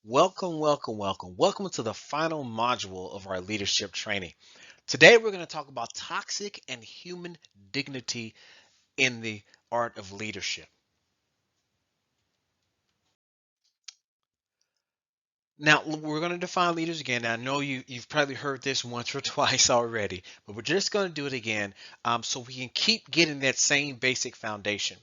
Welcome, welcome, welcome. Welcome to the final module of our leadership training. Today, we're going to talk about toxic and human dignity in the art of leadership. Now, we're going to define leaders again. Now, I know you've probably heard this once or twice already, but we're just going to do it again so we can keep getting that same basic foundation.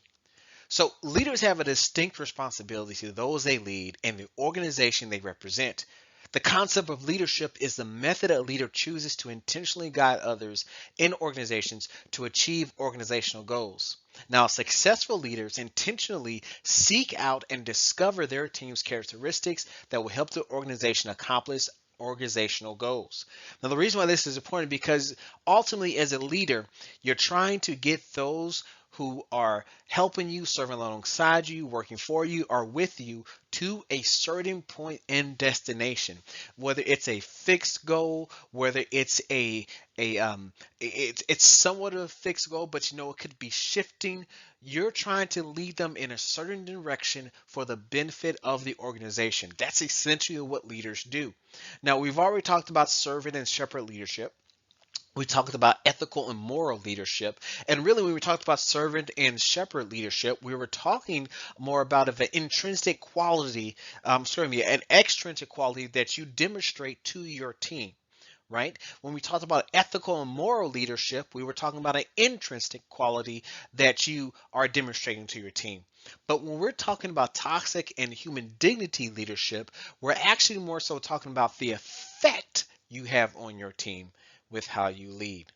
So, leaders have a distinct responsibility to those they lead and the organization they represent. The concept of leadership is the method a leader chooses to intentionally guide others in organizations to achieve organizational goals. Now, successful leaders intentionally seek out and discover their team's characteristics that will help the organization accomplish organizational goals. Now, the reason why this is important because ultimately, as a leader, you're trying to get those who are helping you, serving alongside you, working for you, or with you to a certain point and destination. Whether it's a fixed goal, whether it's somewhat of a fixed goal, but it could be shifting. You're trying to lead them in a certain direction for the benefit of the organization. That's essentially what leaders do. Now, we've already talked about servant and shepherd leadership. We talked about ethical and moral leadership. And really, when we talked about servant and shepherd leadership, we were talking more about of an intrinsic quality, an extrinsic quality that you demonstrate to your team. Right? When we talked about ethical and moral leadership, we were talking about an intrinsic quality that you are demonstrating to your team. But when we're talking about toxic and human dignity leadership, we're actually more so talking about the effect you have on your team with how you lead.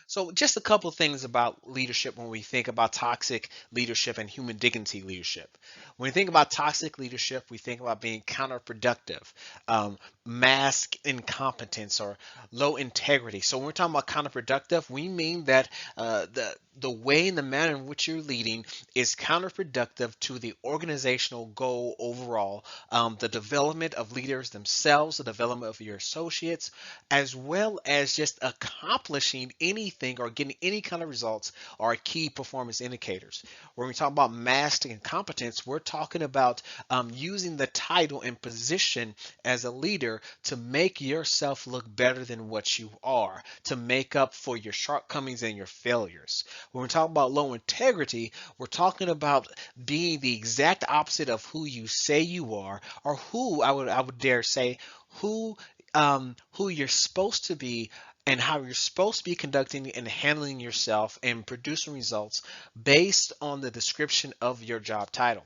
So, just a couple of things about leadership when we think about toxic leadership and human dignity leadership. When we think about toxic leadership, we think about being counterproductive, mask incompetence, or low integrity. So, when we're talking about counterproductive, we mean that the way and the manner in which you're leading is counterproductive to the organizational goal overall, the development of leaders themselves, the development of your associates, as well as just accomplishing anything or getting any kind of results are key performance indicators. When we talk about mastery and competence, we're talking about using the title and position as a leader to make yourself look better than what you are, to make up for your shortcomings and your failures. When we talk about low integrity, we're talking about being the exact opposite of who you say you are, or who I would dare say who you're supposed to be and how you're supposed to be conducting and handling yourself and producing results based on the description of your job title.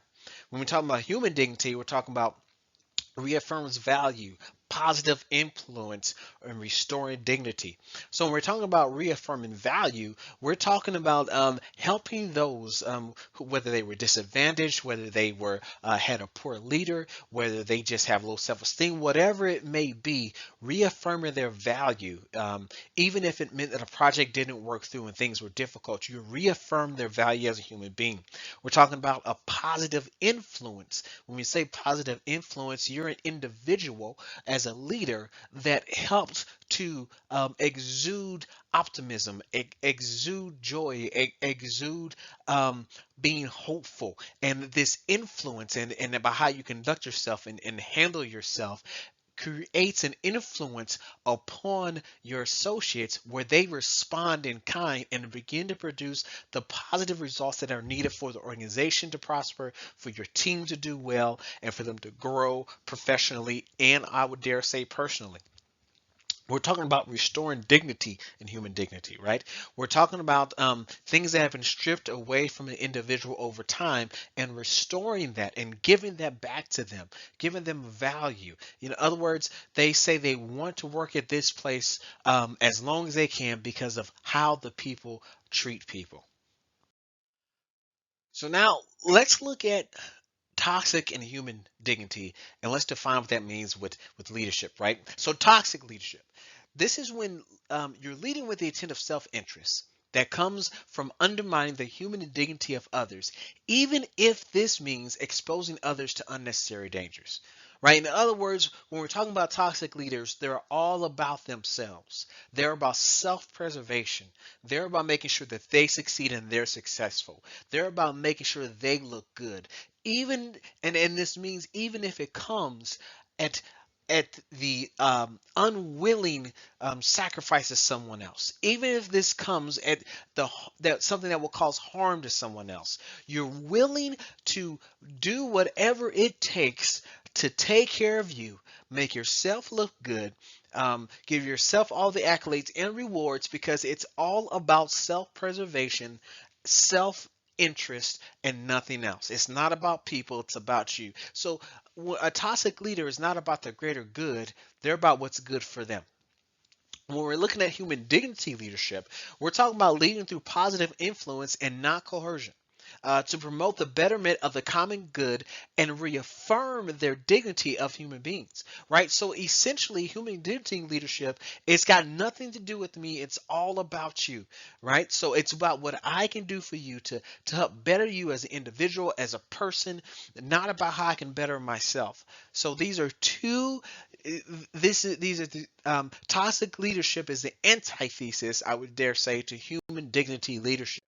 When we're talking about human dignity, we're talking about reaffirms value, positive influence, and restoring dignity. So when we're talking about reaffirming value, we're talking about helping those whether they were disadvantaged, whether they were had a poor leader, whether they just have low self-esteem, whatever it may be, reaffirming their value. Even if it meant that a project didn't work through and things were difficult, you reaffirm their value as a human being. We're talking about a positive influence. When we say positive influence, you're an individual as a leader that helps to exude optimism, exude joy, exude being hopeful. And this influence and about how you conduct yourself and handle yourself creates an influence upon your associates where they respond in kind and begin to produce the positive results that are needed for the organization to prosper, for your team to do well, and for them to grow professionally and I would dare say personally. We're talking about restoring dignity and human dignity, right? We're talking about things that have been stripped away from an individual over time and restoring that and giving that back to them, giving them value. In other words, they say they want to work at this place as long as they can because of how the people treat people. So now let's look at toxic and human dignity and let's define what that means with leadership, right? So toxic leadership. This is when you're leading with the intent of self-interest that comes from undermining the human dignity of others, even if this means exposing others to unnecessary dangers. Right? In other words, when we're talking about toxic leaders, they're all about themselves. They're about self preservation. They're about making sure that they succeed and they're successful. They're about making sure they look good, even and this means even if it comes at the unwilling sacrifice of someone else, even if this comes at that something that will cause harm to someone else, you're willing to do whatever it takes to take care of you, make yourself look good, give yourself all the accolades and rewards, because it's all about self-preservation, self-interest, and nothing else. It's not about people, it's about you. So a toxic leader is not about the greater good, they're about what's good for them. When we're looking at human dignity leadership, we're talking about leading through positive influence and not coercion. To promote the betterment of the common good and reaffirm their dignity of human beings, right? So essentially, human dignity leadership, it's got nothing to do with me. It's all about you, right? So it's about what I can do for you to help better you as an individual, as a person, not about how I can better myself. So these are two these are the toxic leadership is the antithesis, I would dare say, to human dignity leadership.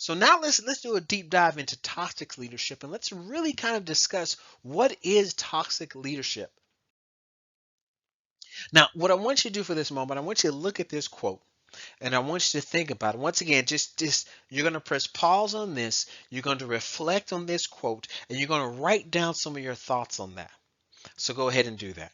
So now let's do a deep dive into toxic leadership, and let's really kind of discuss what is toxic leadership. Now, what I want you to do for this moment, I want you to look at this quote and I want you to think about it. Once again, just you're going to press pause on this, you're going to reflect on this quote, and you're going to write down some of your thoughts on that. So go ahead and do that.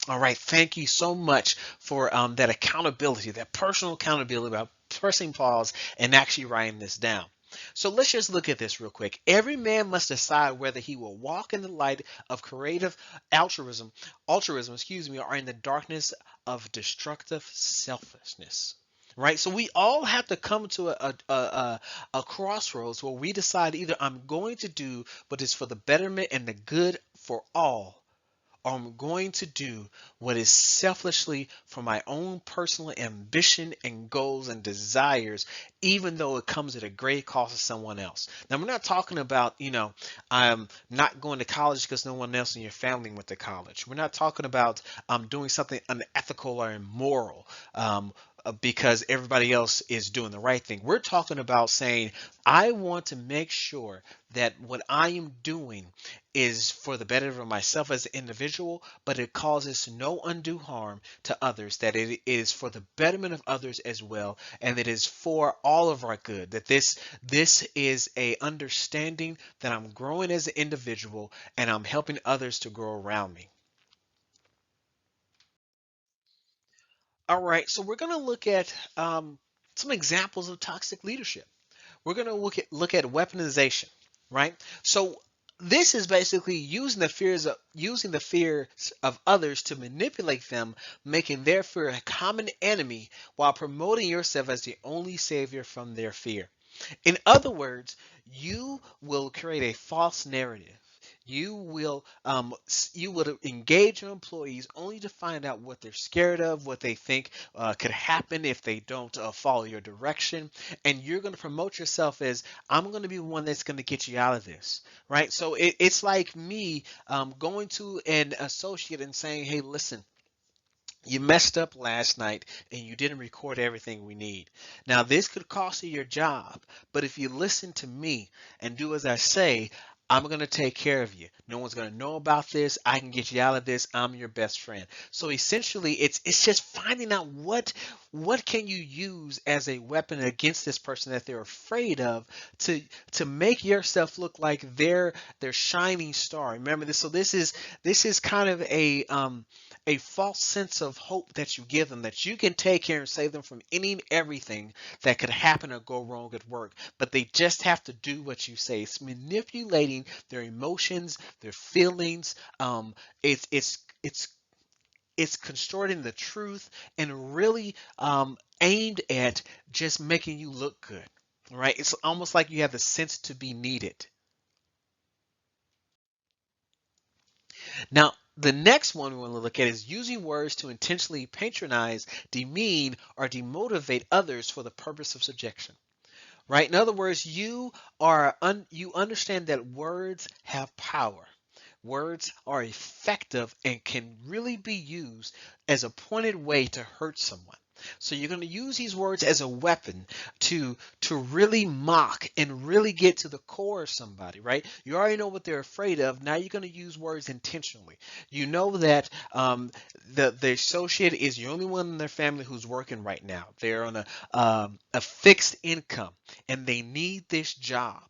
All right, thank you so much for that accountability, that personal accountability about pressing pause and actually writing this down. So let's just look at this real quick. Every man must decide whether he will walk in the light of creative altruism, or in the darkness of destructive selfishness. Right, so we all have to come to a crossroads where we decide either I'm going to do what is for the betterment and the good for all, I'm going to do what is selfishly for my own personal ambition and goals and desires, even though it comes at a great cost to someone else. Now, we're not talking about, not going to college because no one else in your family went to college. We're not talking about doing something unethical or immoral. Because everybody else is doing the right thing. We're talking about saying, I want to make sure that what I am doing is for the betterment of myself as an individual, but it causes no undue harm to others, that it is for the betterment of others as well, and it is for all of our good, that this is a understanding that I'm growing as an individual and I'm helping others to grow around me. All right, so we're going to look at some examples of toxic leadership. We're going to look at weaponization, right? So this is basically using the fears of others to manipulate them, making their fear a common enemy while promoting yourself as the only savior from their fear. In other words, you will create a false narrative. You will engage your employees only to find out what they're scared of, what they think could happen if they don't follow your direction, and you're going to promote yourself as, I'm going to be the one that's going to get you out of this, right? So it's like me going to an associate and saying, hey, listen, you messed up last night and you didn't record everything we need. Now, this could cost you your job, but if you listen to me and do as I say, I'm going to take care of you. No one's going to know about this. I can get you out of this. I'm your best friend. So essentially, it's just finding out what can you use as a weapon against this person that they're afraid of, to make yourself look like their shining star. Remember this. So this is kind of a false sense of hope that you give them, that you can take care and save them from any and everything that could happen or go wrong at work. But they just have to do what you say. It's manipulating their emotions, their feelings. It's contorting the truth and really aimed at just making you look good. Right? It's almost like you have the sense to be needed. Now, the next one we want to look at is using words to intentionally patronize, demean, or demotivate others for the purpose of subjection. Right? In other words, you understand that words have power. Words are effective and can really be used as a pointed way to hurt someone. So you're going to use these words as a weapon to really mock and really get to the core of somebody, right? You already know what they're afraid of. Now you're going to use words intentionally. You know that the associate is the only one in their family who's working right now. They're on a fixed income and they need this job.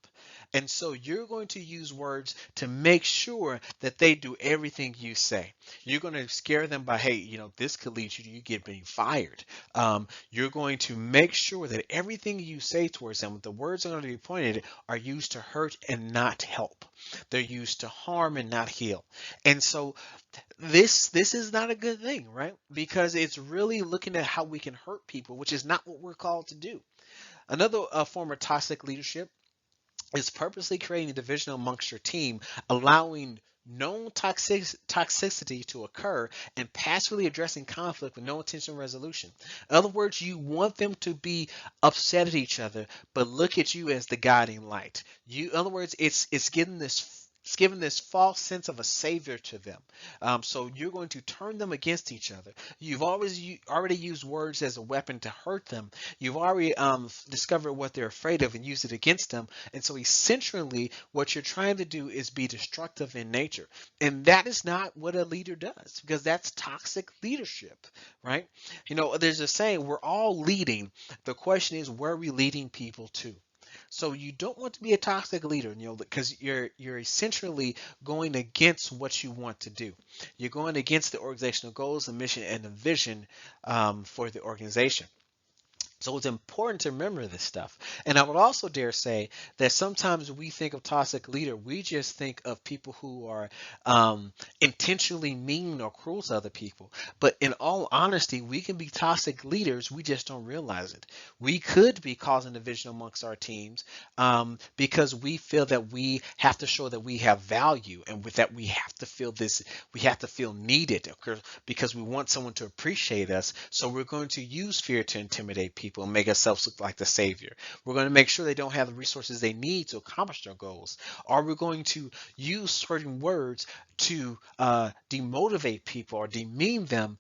And so you're going to use words to make sure that they do everything you say. You're going to scare them by, hey, this could lead you to you getting fired. You're going to make sure that everything you say towards them, the words are going to be pointed, are used to hurt and not help. They're used to harm and not heal. And so this is not a good thing, right? Because it's really looking at how we can hurt people, which is not what we're called to do. Another form of toxic leadership is purposely creating a division amongst your team, allowing known toxicity to occur and passively addressing conflict with no intentional resolution. In other words, you want them to be upset at each other, but look at you as the guiding light. In other words, it's giving this false sense of a savior to them. So you're going to turn them against each other. You've already used words as a weapon to hurt them. You've already discovered what they're afraid of and used it against them. And so essentially, what you're trying to do is be destructive in nature. And that is not what a leader does, because that's toxic leadership, right? There's a saying, we're all leading. The question is, where are we leading people to? So you don't want to be a toxic leader, because you're essentially going against what you want to do. You're going against the organizational goals, the mission, and the vision for the organization. So it's important to remember this stuff. And I would also dare say that sometimes we think of toxic leader, we just think of people who are intentionally mean or cruel to other people. But in all honesty, we can be toxic leaders, we just don't realize it. We could be causing division amongst our teams because we feel that we have to show that we have value, and with that we have to feel we have to feel needed, because we want someone to appreciate us. So we're going to use fear to intimidate people and make ourselves look like the savior. We're going to make sure they don't have the resources they need to accomplish their goals. Or we're going to use certain words to demotivate people or demean them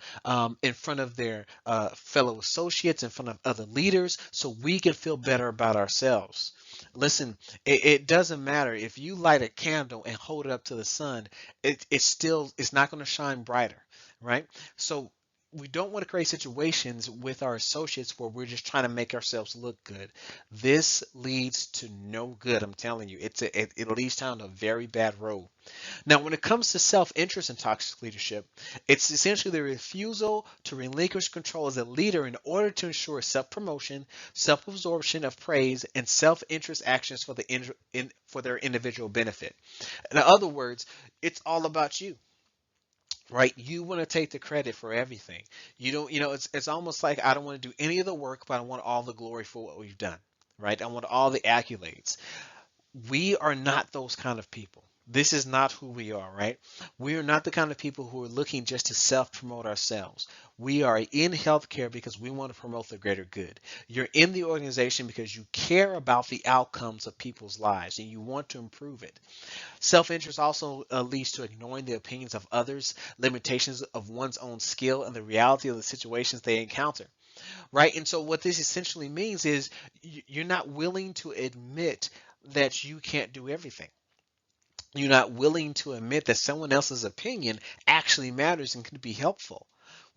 in front of their fellow associates, in front of other leaders, so we can feel better about ourselves. Listen, it doesn't matter if you light a candle and hold it up to the sun, it's not going to shine brighter, right? So we don't want to create situations with our associates where we're just trying to make ourselves look good. This leads to no good. I'm telling you, it leads down a very bad road. Now, when it comes to self-interest in toxic leadership, it's essentially the refusal to relinquish control as a leader in order to ensure self-promotion, self-absorption of praise, and self-interest actions for their individual benefit. In other words, it's all about you. Right, you want to take the credit for everything. You don't, it's almost like, I don't want to do any of the work, but I want all the glory for what we've done. Right, I want all the accolades. We are not those kind of people. This is not who we are, right? We are not the kind of people who are looking just to self-promote ourselves. We are in healthcare because we want to promote the greater good. You're in the organization because you care about the outcomes of people's lives and you want to improve it. Self-interest also leads to ignoring the opinions of others, limitations of one's own skill, and the reality of the situations they encounter. Right? And so what this essentially means is you're not willing to admit that you can't do everything. You're not willing to admit that someone else's opinion actually matters and can be helpful.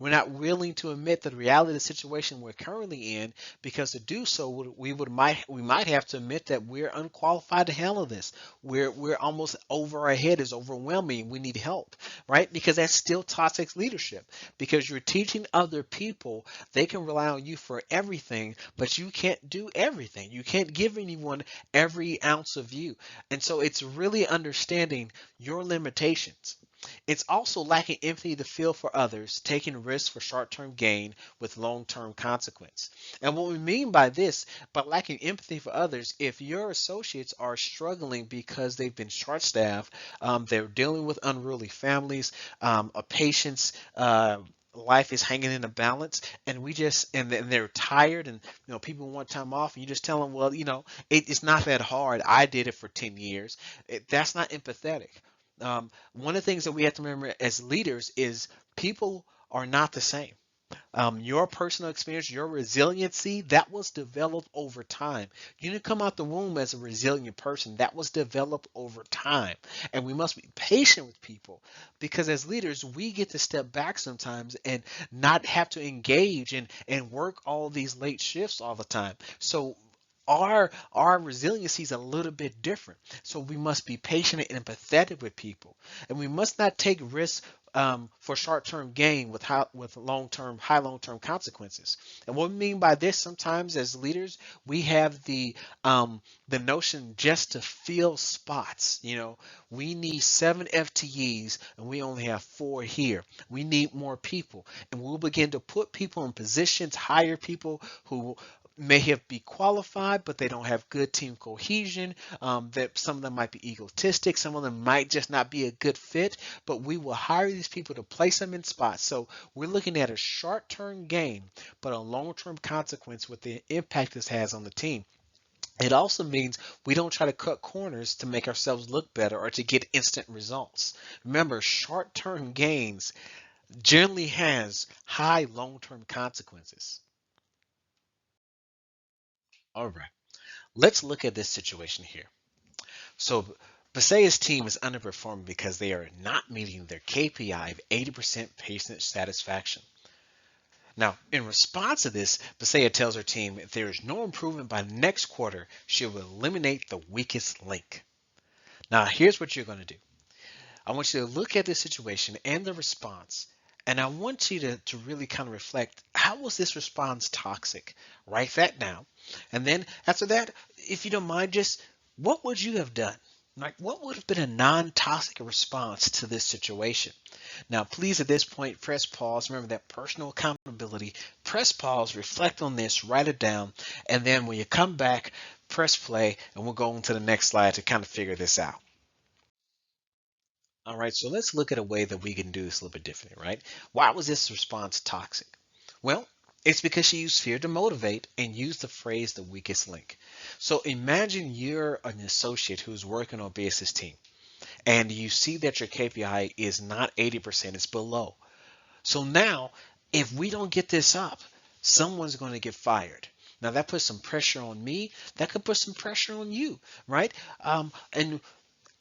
We're not willing to admit the reality of the situation we're currently in, because to do so, we might have to admit that we're unqualified to handle this. We're almost over our head, is overwhelming. We need help, right? Because that's still toxic leadership. Because you're teaching other people they can rely on you for everything, but you can't do everything. You can't give anyone every ounce of you. And so it's really understanding your limitations. It's also lacking empathy to feel for others, taking risks for short-term gain with long-term consequence. And what we mean by this, by lacking empathy for others, if your associates are struggling because they've been short-staffed, they're dealing with unruly families, a patient's life is hanging in a balance, and they're tired, and people want time off, and you just tell them, well, it's not that hard. I did it for 10 years. That's not empathetic. One of the things that we have to remember as leaders is people are not the same. Your personal experience, your resiliency, that was developed over time. You didn't come out the womb as a resilient person. That was developed over time. And we must be patient with people because as leaders, we get to step back sometimes and not have to engage and work all these late shifts all the time. So our resiliency is a little bit different. So we must be patient and empathetic with people, and we must not take risks for short-term gain with long-term consequences. And what we mean by this, sometimes as leaders, we have the notion just to fill spots. We need 7 FTEs and we only have 4 here. We need more people, and we'll begin to put people in positions, hire people who may have be qualified, but they don't have good team cohesion. That some of them might be egotistic, some of them might just not be a good fit. But we will hire these people to place them in spots. So we're looking at a short-term gain, but a long-term consequence with the impact this has on the team. It also means we don't try to cut corners to make ourselves look better or to get instant results. Remember, short-term gains generally has high long-term consequences. All right, let's look at this situation here. So Basea's team is underperforming because they are not meeting their KPI of 80% patient satisfaction. Now, in response to this, Basea tells her team if there is no improvement by next quarter, she will eliminate the weakest link. Now, here's what you're going to do. I want you to look at this situation and the response, and I want you to really kind of reflect, how was this response toxic? Write that down. And then after that, if you don't mind, just what would you have done? Like, what would have been a non-toxic response to this situation? Now, please, at this point, press pause. Remember that personal accountability. Press pause, reflect on this, write it down, and then when you come back, press play, and we'll go on to the next slide to kind of figure this out. All right, so let's look at a way that we can do this a little bit differently, right? Why was this response toxic? Well, it's because she used fear to motivate and used the phrase the weakest link. So imagine you're an associate who's working on Basis team and you see that your KPI is not 80%, it's below. So now, if we don't get this up, someone's going to get fired. Now that puts some pressure on me. That could put some pressure on you, right?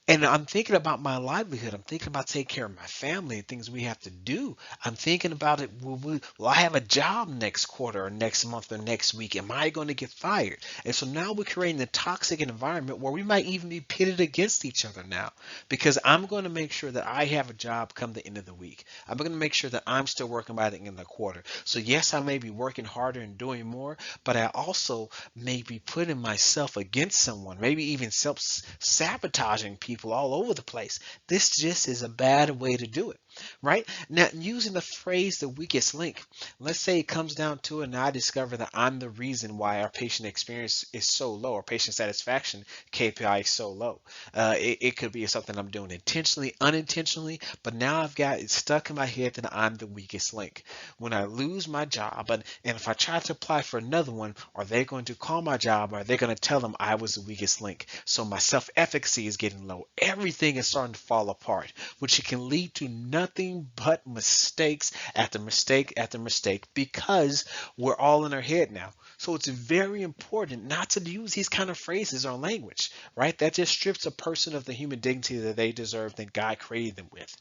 And I'm thinking about my livelihood. I'm thinking about taking care of my family and things we have to do. I'm thinking about it. Will I have a job next quarter or next month or next week? Am I going to get fired? And so now we're creating a toxic environment where we might even be pitted against each other now, because I'm going to make sure that I have a job come the end of the week. I'm going to make sure that I'm still working by the end of the quarter. So yes, I may be working harder and doing more, but I also may be putting myself against someone, maybe even self-sabotaging people all over the place. This just is a bad way to do it, right? Now, using the phrase the weakest link, let's say it comes down to it and I discover that I'm the reason why our patient experience is so low, or patient satisfaction KPI is so low. It could be something I'm doing intentionally, unintentionally, but now I've got it stuck in my head that I'm the weakest link. When I lose my job, and if I try to apply for another one, are they going to call my job, or are they going to tell them I was the weakest link? So my self-efficacy is getting low. Everything is starting to fall apart, which can lead to nothing but mistakes after mistake after mistake, because we're all in our head now. So it's very important not to use these kind of phrases or language, right? That just strips a person of the human dignity that they deserve, that God created them with.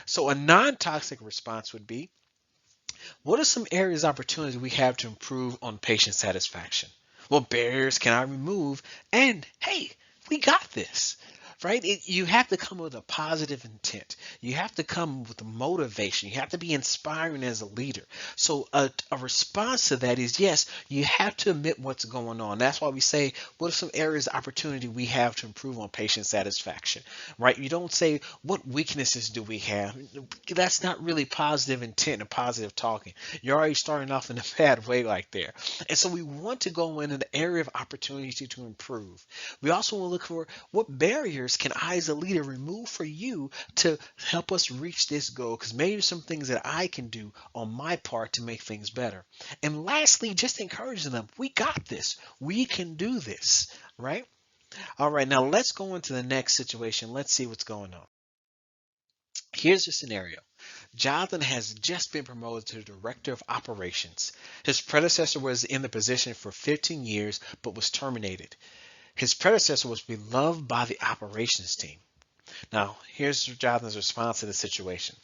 So a non-toxic response would be, what are some areas of opportunity we have to improve on patient satisfaction? What barriers can I remove? And hey, we got this. Right? You have to come with a positive intent. You have to come with a motivation. You have to be inspiring as a leader. So a response to that is, yes, you have to admit what's going on. That's why we say, what are some areas of opportunity we have to improve on patient satisfaction? Right? You don't say, what weaknesses do we have? That's not really positive intent and positive talking. You're already starting off in a bad way like there. And so we want to go in an area of opportunity to improve. We also want to look for, what barriers can I as a leader remove for you to help us reach this goal? Because maybe some things that I can do on my part to make things better. And lastly, just encouraging them, we got this. We can do this, right? All right, now let's go into the next situation. Let's see what's going on. Here's the scenario. Jonathan has just been promoted to Director of Operations. His predecessor was in the position for 15 years but was terminated. His predecessor was beloved by the operations team. Now, here's Jonathan's response to the situation.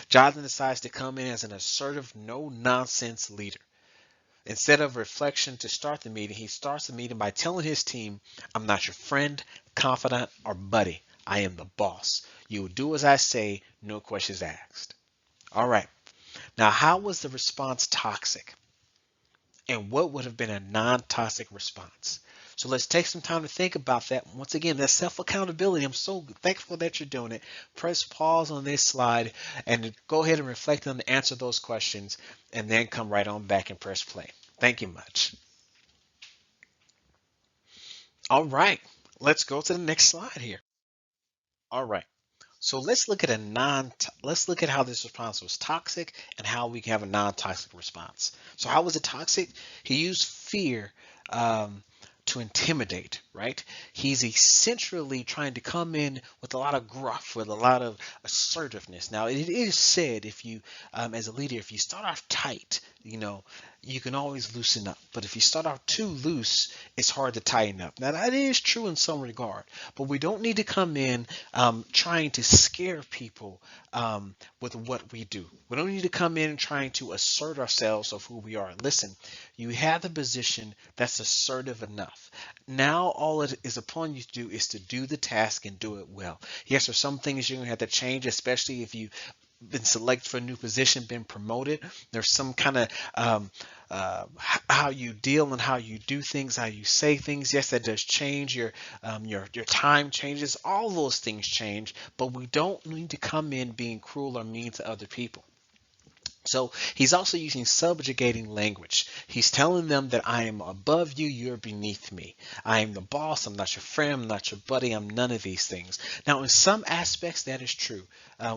Jonathan decides to come in as an assertive, no nonsense leader. Instead of reflection to start the meeting, he starts the meeting by telling his team, I'm not your friend, confidant, or buddy. I am the boss. You will do as I say, no questions asked. All right. Now, how was the response toxic? And what would have been a non toxic response? So let's take some time to think about that. Once again, that's self accountability. I'm so thankful that you're doing it. Press pause on this slide and go ahead and reflect on the answer those questions and then come right on back and press play. Thank you much. All right, let's go to the next slide here. All right. So let's look at how this response was toxic and how we can have a non-toxic response. So how was it toxic? He used fear um, to intimidate, right? He's essentially trying to come in with a lot of gruff, with a lot of assertiveness. Now it is said if you, as a leader, if you start off tight, you can always loosen up. But if you start off too loose, it's hard to tighten up. Now that is true in some regard, but we don't need to come in trying to scare people with what we do. We don't need to come in trying to assert ourselves of who we are. Listen, you have the position that's assertive enough. Now all it is upon you to do is to do the task and do it well. Yes, there's some things you're going to have to change, especially if you been selected for a new position, been promoted. There's some kind of how you deal and how you do things, how you say things. Yes, that does change. Your time changes. All those things change, but we don't need to come in being cruel or mean to other people. So he's also using subjugating language. He's telling them that I am above you, you're beneath me. I am the boss, I'm not your friend, I'm not your buddy, I'm none of these things. Now, in some aspects, that is true.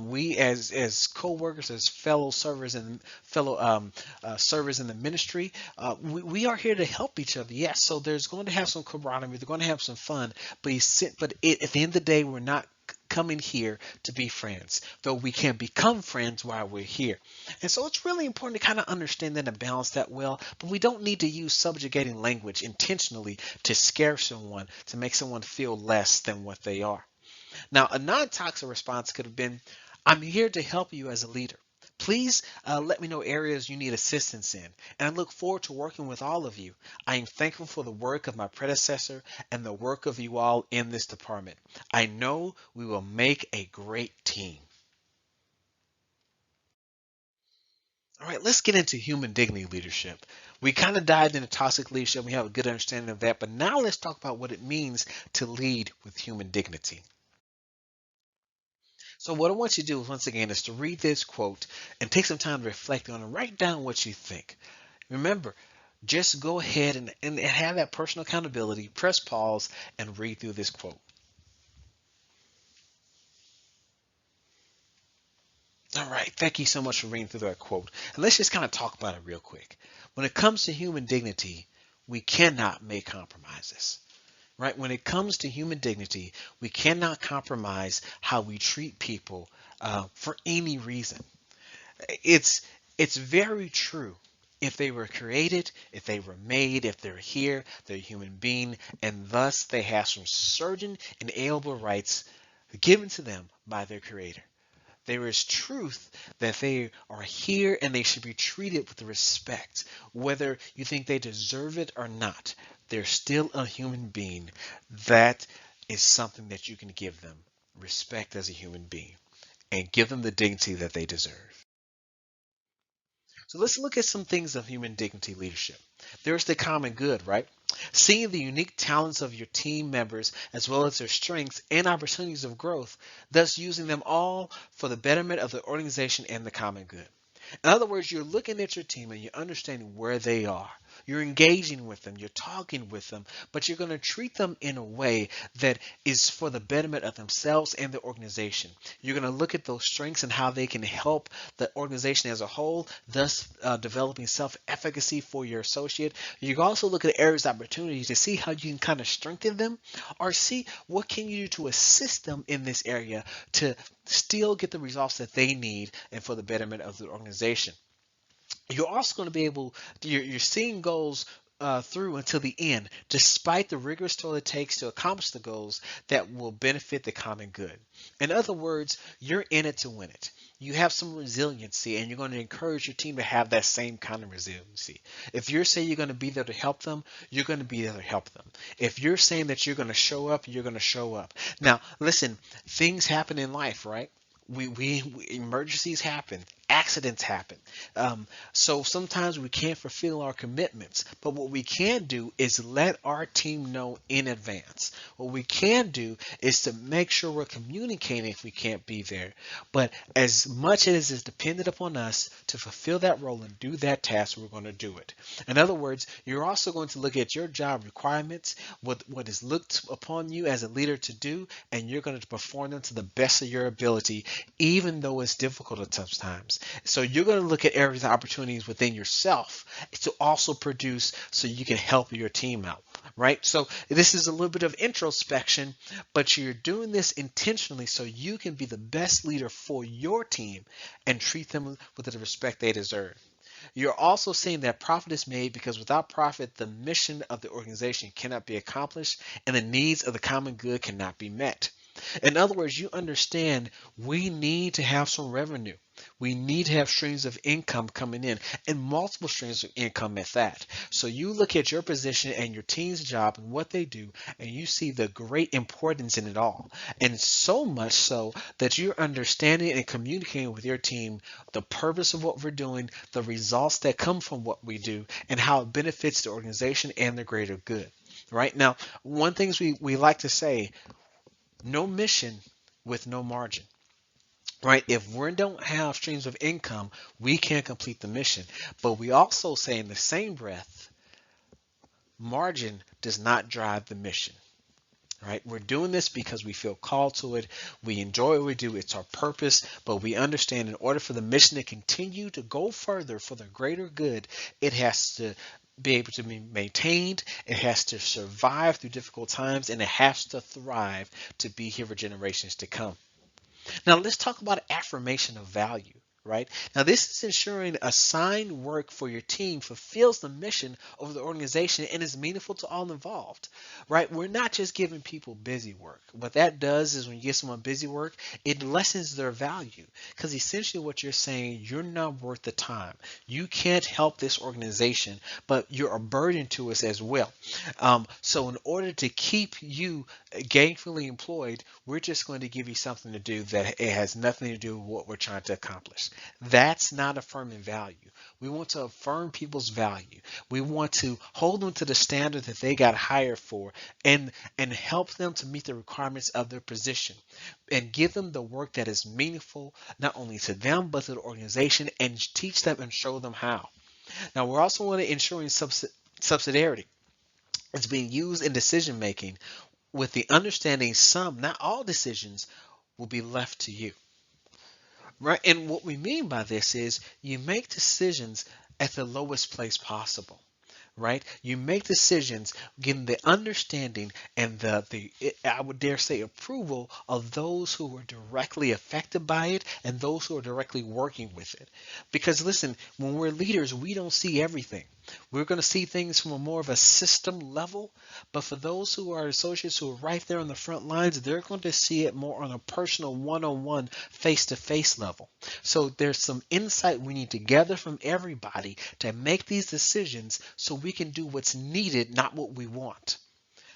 We, as co-workers, as fellow servers and fellow servers in the ministry, we are here to help each other. Yes, so there's going to have some camaraderie, they're going to have some fun, but at the end of the day, we're not coming here to be friends, though we can become friends while we're here. And so it's really important to kind of understand that and balance that well, but we don't need to use subjugating language intentionally to scare someone, to make someone feel less than what they are. Now, a non-toxic response could have been, I'm here to help you as a leader. Please let me know areas you need assistance in, and I look forward to working with all of you. I am thankful for the work of my predecessor and the work of you all in this department. I know we will make a great team. All right, let's get into human dignity leadership. We kind of dived into toxic leadership. We have a good understanding of that, but now let's talk about what it means to lead with human dignity. So what I want you to do, once again, is to read this quote and take some time to reflect on it and write down what you think. Remember, just go ahead and have that personal accountability, press pause, and read through this quote. All right, thank you so much for reading through that quote. And let's just kind of talk about it real quick. When it comes to human dignity, we cannot make compromises. Right? When it comes to human dignity, we cannot compromise how we treat people for any reason. It's very true. If they were created, if they were made, if they're here, they're a human being, and thus they have some certain inalienable rights given to them by their creator. There is truth that they are here and they should be treated with respect, whether you think they deserve it or not. They're still a human being. That is something that you can give them respect as a human being and give them the dignity that they deserve. So let's look at some things of human dignity leadership. There's the common good, right? Seeing the unique talents of your team members as well as their strengths and opportunities of growth, thus using them all for the betterment of the organization and the common good. In other words, you're looking at your team and you're understanding where they are. You're engaging with them, you're talking with them, but you're going to treat them in a way that is for the betterment of themselves and the organization. You're going to look at those strengths and how they can help the organization as a whole, thus developing self-efficacy for your associate. You can also look at areas of opportunity to see how you can kind of strengthen them, or see what can you do to assist them in this area to still get the results that they need and for the betterment of the organization. You're also going to be able, you're seeing goals through until the end, despite the rigorous toil it takes to accomplish the goals that will benefit the common good. In other words, you're in it to win it. You have some resiliency, and you're going to encourage your team to have that same kind of resiliency. If you're saying you're going to be there to help them, you're going to be there to help them. If you're saying that you're going to show up, you're going to show up. Now, listen, things happen in life, right? We emergencies happen, accidents happen, so sometimes we can't fulfill our commitments, but what we can do is let our team know in advance. What we can do is to make sure we're communicating if we can't be there, but as much as is dependent upon us to fulfill that role and do that task, we're going to do it. In other words, you're also going to look at your job requirements, what is looked upon you as a leader to do, and you're going to perform them to the best of your ability, even though it's difficult at times. So you're going to look at areas of opportunities within yourself to also produce so you can help your team out, right? So this is a little bit of introspection, but you're doing this intentionally so you can be the best leader for your team and treat them with the respect they deserve. You're also seeing that profit is made because without profit, the mission of the organization cannot be accomplished and the needs of the common good cannot be met. In other words, you understand we need to have some revenue. We need to have streams of income coming in and multiple streams of income at that. So you look at your position and your team's job and what they do, and you see the great importance in it all. And so much so that you're understanding and communicating with your team the purpose of what we're doing, the results that come from what we do, and how it benefits the organization and the greater good. Right now, one thing we like to say, no mission with no margin. Right? If we don't have streams of income, we can't complete the mission. But we also say in the same breath, margin does not drive the mission. Right? We're doing this because we feel called to it. We enjoy what we do. It's our purpose. But we understand in order for the mission to continue to go further for the greater good, it has to be able to be maintained. It has to survive through difficult times, and it has to thrive to be here for generations to come. Now let's talk about affirmation of value, right? Now this is ensuring assigned work for your team fulfills the mission of the organization and is meaningful to all involved, right? We're not just giving people busy work. What that does is when you give someone busy work, it lessens their value because essentially what you're saying, you're not worth the time. You can't help this organization, but you're a burden to us as well. So in order to keep you gainfully employed, we're just going to give you something to do that it has nothing to do with what we're trying to accomplish. That's not affirming value. We want to affirm people's value. We want to hold them to the standard that they got hired for and help them to meet the requirements of their position and give them the work that is meaningful not only to them but to the organization and teach them and show them how. Now we're also want to ensuring subsidiarity. It's being used in decision making with the understanding some, not all decisions will be left to you. Right? And what we mean by this is you make decisions at the lowest place possible. Right? You make decisions getting the understanding and I would dare say approval of those who are directly affected by it and those who are directly working with it. Because listen, when we're leaders, we don't see everything. We're going to see things from a more of a system level, but for those who are associates who are right there on the front lines, they're going to see it more on a personal one-on-one face-to-face level. So there's some insight we need to gather from everybody to make these decisions so we can do what's needed, not what we want.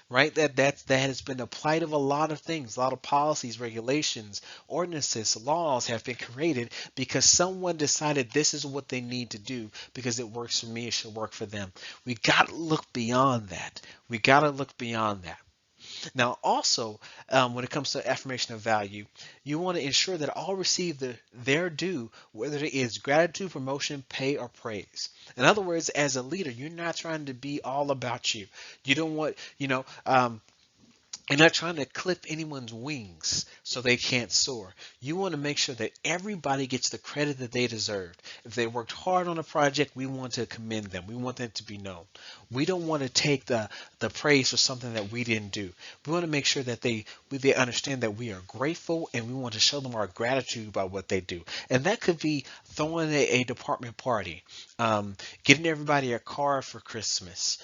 Right? That has been the plight of a lot of things. A lot of policies, regulations, ordinances, laws have been created because someone decided this is what they need to do because it works for me, it should work for them. We got to look beyond that. We got to look beyond that. Now, also, when it comes to affirmation of value, you want to ensure that all receive their due, whether it is gratitude, promotion, pay, or praise. In other words, as a leader, you're not trying to be all about you. You don't want, you're not trying to clip anyone's wings so they can't soar. You want to make sure that everybody gets the credit that they deserve. If they worked hard on a project, we want to commend them. We want them to be known. We don't want to take the praise for something that we didn't do. We want to make sure that they understand that we are grateful and we want to show them our gratitude by what they do. And that could be throwing a department party, getting everybody a card for Christmas,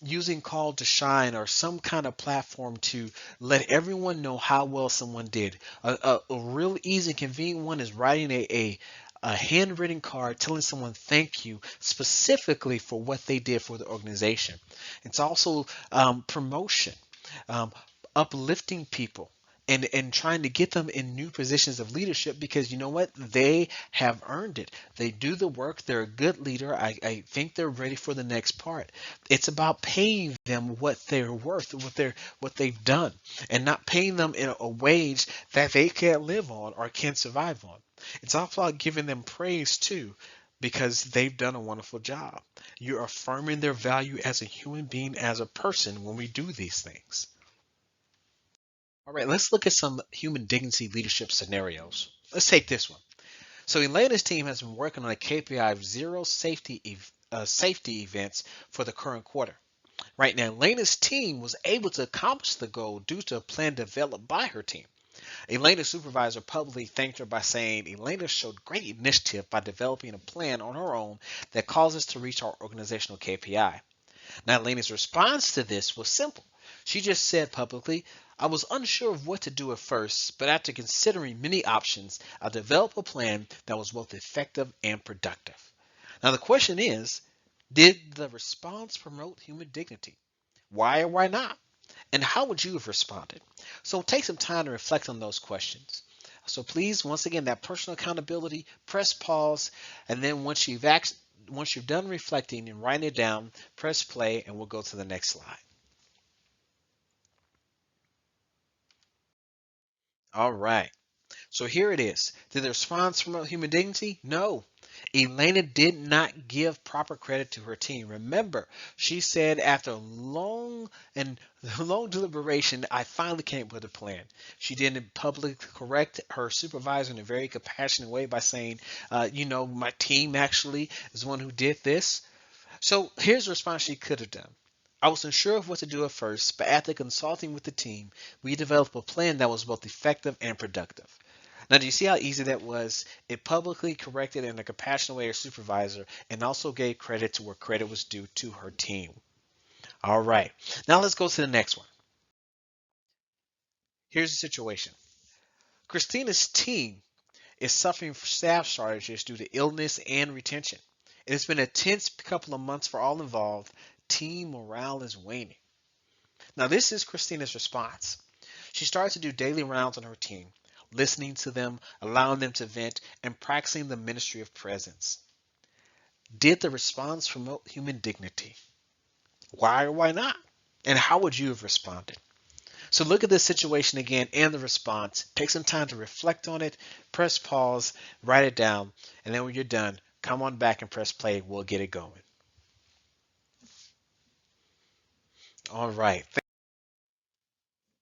using Call to Shine or some kind of platform to let everyone know how well someone did. A real easy, convenient one is writing a handwritten card telling someone thank you specifically for what they did for the organization. It's also promotion, um, uplifting people. And trying to get them in new positions of leadership because you know what? They have earned it. They do the work. They're a good leader. I think they're ready for the next part. It's about paying them what they're worth, what they've done, and not paying them in a wage that they can't live on or can't survive on. It's also about giving them praise too, because they've done a wonderful job. You're affirming their value as a human being, as a person when we do these things. All right, let's look at some human dignity leadership scenarios. Let's take this one. So Elena's team has been working on a KPI of zero safety events for the current quarter. Right now, Elena's team was able to accomplish the goal due to a plan developed by her team. Elena's supervisor publicly thanked her by saying Elena showed great initiative by developing a plan on her own that caused us to reach our organizational KPI. Now, Elena's response to this was simple. She just said publicly, I was unsure of what to do at first, but after considering many options, I developed a plan that was both effective and productive. Now, the question is, did the response promote human dignity? Why or why not? And how would you have responded? So take some time to reflect on those questions. So please, once again, that personal accountability, press pause, and then once you're done reflecting and writing it down, press play, and we'll go to the next slide. All right. So here it is. Did the response promote human dignity? No. Elena did not give proper credit to her team. Remember, she said after long deliberation, I finally came up with a plan. She didn't publicly correct her supervisor in a very compassionate way by saying, my team actually is the one who did this. So here's the response she could have done. I wasn't sure of what to do at first, but after consulting with the team, we developed a plan that was both effective and productive. Now, do you see how easy that was? It publicly corrected in a compassionate way her supervisor and also gave credit to where credit was due to her team. All right. Now let's go to the next one. Here's the situation. Christina's team is suffering from staff shortages due to illness and retention. It has been a tense couple of months for all involved. Team morale is waning. Now, this is Christina's response. She starts to do daily rounds on her team, listening to them, allowing them to vent, and practicing the ministry of presence. Did the response promote human dignity? Why or why not? And how would you have responded? So look at this situation again and the response. Take some time to reflect on it, press pause, write it down, and then when you're done, come on back and press play. We'll get it going. All right.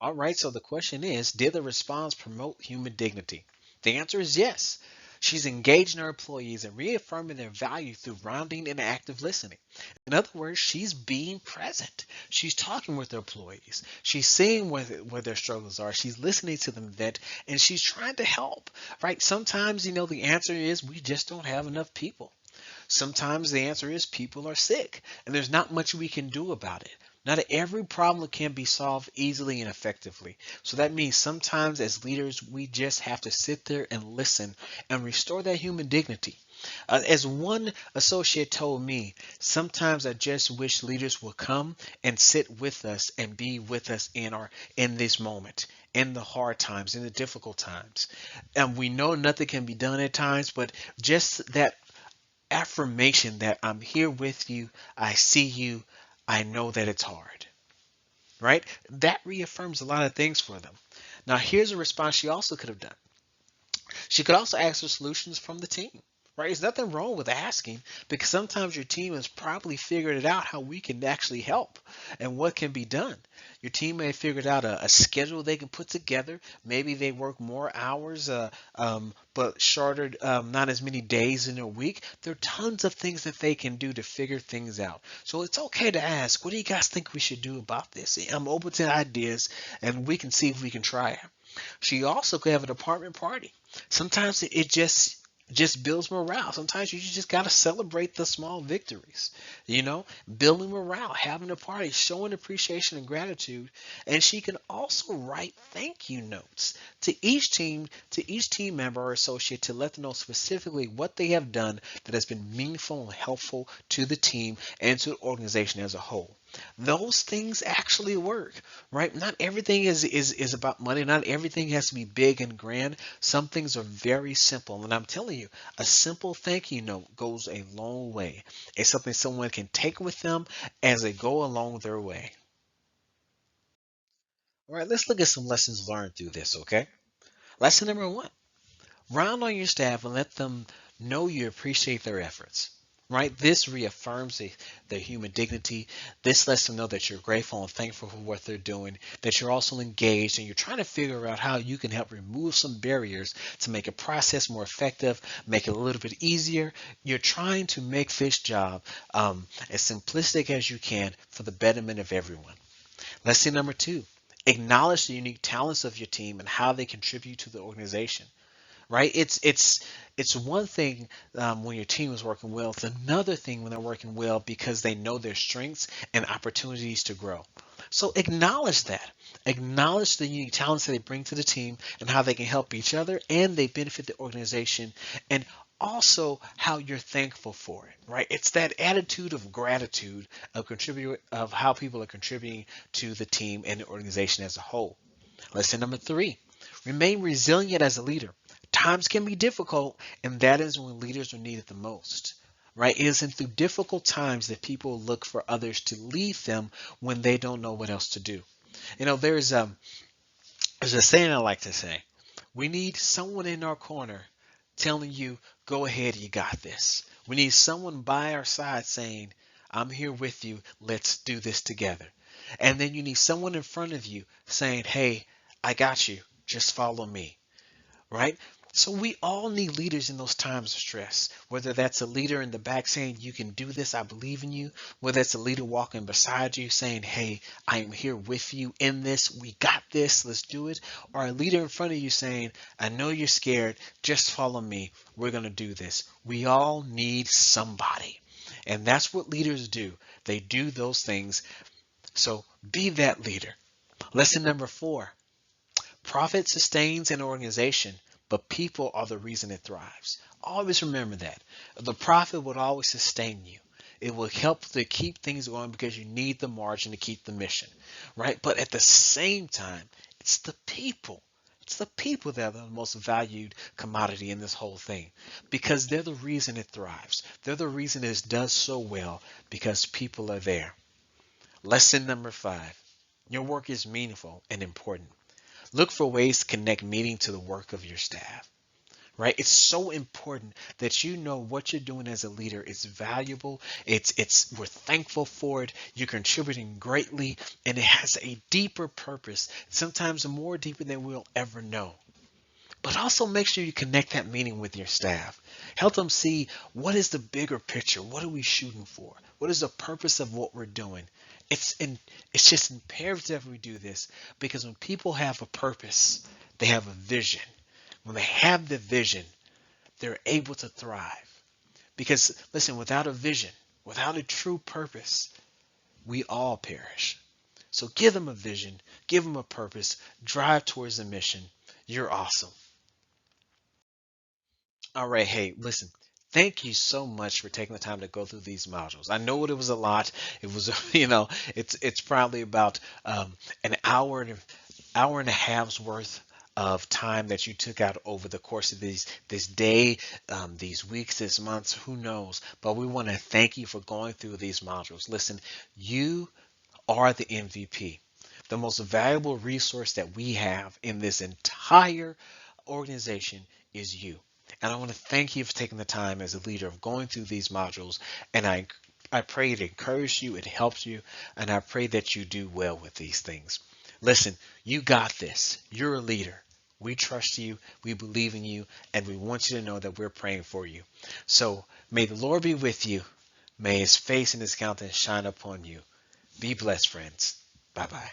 All right, so the question is, did the response promote human dignity? The answer is yes. She's engaging her employees and reaffirming their value through rounding and active listening. In other words, she's being present. She's talking with her employees. She's seeing where their struggles are. She's listening to them vent, and she's trying to help, right? Sometimes, the answer is we just don't have enough people. Sometimes the answer is people are sick, and there's not much we can do about it. Not every problem can be solved easily and effectively. So that means sometimes as leaders, we just have to sit there and listen and restore that human dignity. As one associate told me, sometimes I just wish leaders would come and sit with us and be with us in this moment, in the hard times, in the difficult times. And we know nothing can be done at times, but just that affirmation that I'm here with you, I see you, I know that it's hard. right? That reaffirms a lot of things for them. Now, here's a response she also could have done. She could also ask for solutions from the team. Right? There's nothing wrong with asking because sometimes your team has probably figured it out how we can actually help and what can be done. Your team may have figured out a schedule they can put together. Maybe they work more hours, but shorter, not as many days in a week. There are tons of things that they can do to figure things out. So it's okay to ask, what do you guys think we should do about this? I'm open to ideas and we can see if we can try it. She also could have a department party. Sometimes it just builds morale. Sometimes you just gotta celebrate the small victories. Building morale, having a party, showing appreciation and gratitude. And she can also write thank you notes to each team member or associate to let them know specifically what they have done that has been meaningful and helpful to the team and to the organization as a whole. Those things actually work, right? Not everything is about money. Not everything has to be big and grand. Some things are very simple. And I'm telling you, a simple thank you note goes a long way. It's something someone can take with them as they go along their way. All right, let's look at some lessons learned through this, okay? Lesson number one, round on your staff and let them know you appreciate their efforts. Right? This reaffirms their human dignity. This lets them know that you're grateful and thankful for what they're doing, that you're also engaged and you're trying to figure out how you can help remove some barriers to make a process more effective, make it a little bit easier. You're trying to make this job as simplistic as you can for the betterment of everyone. Lesson number two, acknowledge the unique talents of your team and how they contribute to the organization, right? It's one thing when your team is working well. It's another thing when they're working well because they know their strengths and opportunities to grow. So acknowledge that. Acknowledge the unique talents that they bring to the team and how they can help each other and they benefit the organization and also how you're thankful for it, right? It's that attitude of gratitude of how people are contributing to the team and the organization as a whole. Lesson number three, remain resilient as a leader. Times can be difficult, and that is when leaders are needed the most. Right? It isn't through difficult times that people look for others to lead them when they don't know what else to do. There's a saying I like to say. We need someone in our corner telling you, go ahead, you got this. We need someone by our side saying, I'm here with you, let's do this together. And then you need someone in front of you saying, hey, I got you, just follow me, right? So we all need leaders in those times of stress, whether that's a leader in the back saying, you can do this, I believe in you, whether it's a leader walking beside you saying, hey, I am here with you in this, we got this, let's do it, or a leader in front of you saying, I know you're scared, just follow me, we're going to do this. We all need somebody. And that's what leaders do. They do those things. So be that leader. Lesson number four, profit sustains an organization, but people are the reason it thrives. Always remember that. The profit will always sustain you. It will help to keep things going because you need the margin to keep the mission, right? But at the same time, it's the people. It's the people that are the most valued commodity in this whole thing because they're the reason it thrives. They're the reason it does so well because people are there. Lesson number five, your work is meaningful and important. Look for ways to connect meaning to the work of your staff, right? It's so important that you know what you're doing as a leader is valuable. We're thankful for it. You're contributing greatly and it has a deeper purpose, sometimes more deeper than we'll ever know. But also make sure you connect that meaning with your staff. Help them see what is the bigger picture? What are we shooting for? What is the purpose of what we're doing? It's just imperative we do this because when people have a purpose, they have a vision. When they have the vision, they're able to thrive. Because listen, without a vision, without a true purpose, we all perish. So give them a vision, give them a purpose, drive towards the mission. You're awesome. All right, hey, listen. Thank you so much for taking the time to go through these modules. I know it was a lot. It was, it's probably about an hour and a half's worth of time that you took out over the course of this day, these weeks, this months, who knows? But we want to thank you for going through these modules. Listen, you are the MVP. The most valuable resource that we have in this entire organization is you. And I want to thank you for taking the time as a leader of going through these modules. And I pray it encouraged you, it helps you, and I pray that you do well with these things. Listen, you got this. You're a leader. We trust you, we believe in you, and we want you to know that we're praying for you. So may the Lord be with you. May his face and his countenance shine upon you. Be blessed, friends. Bye bye.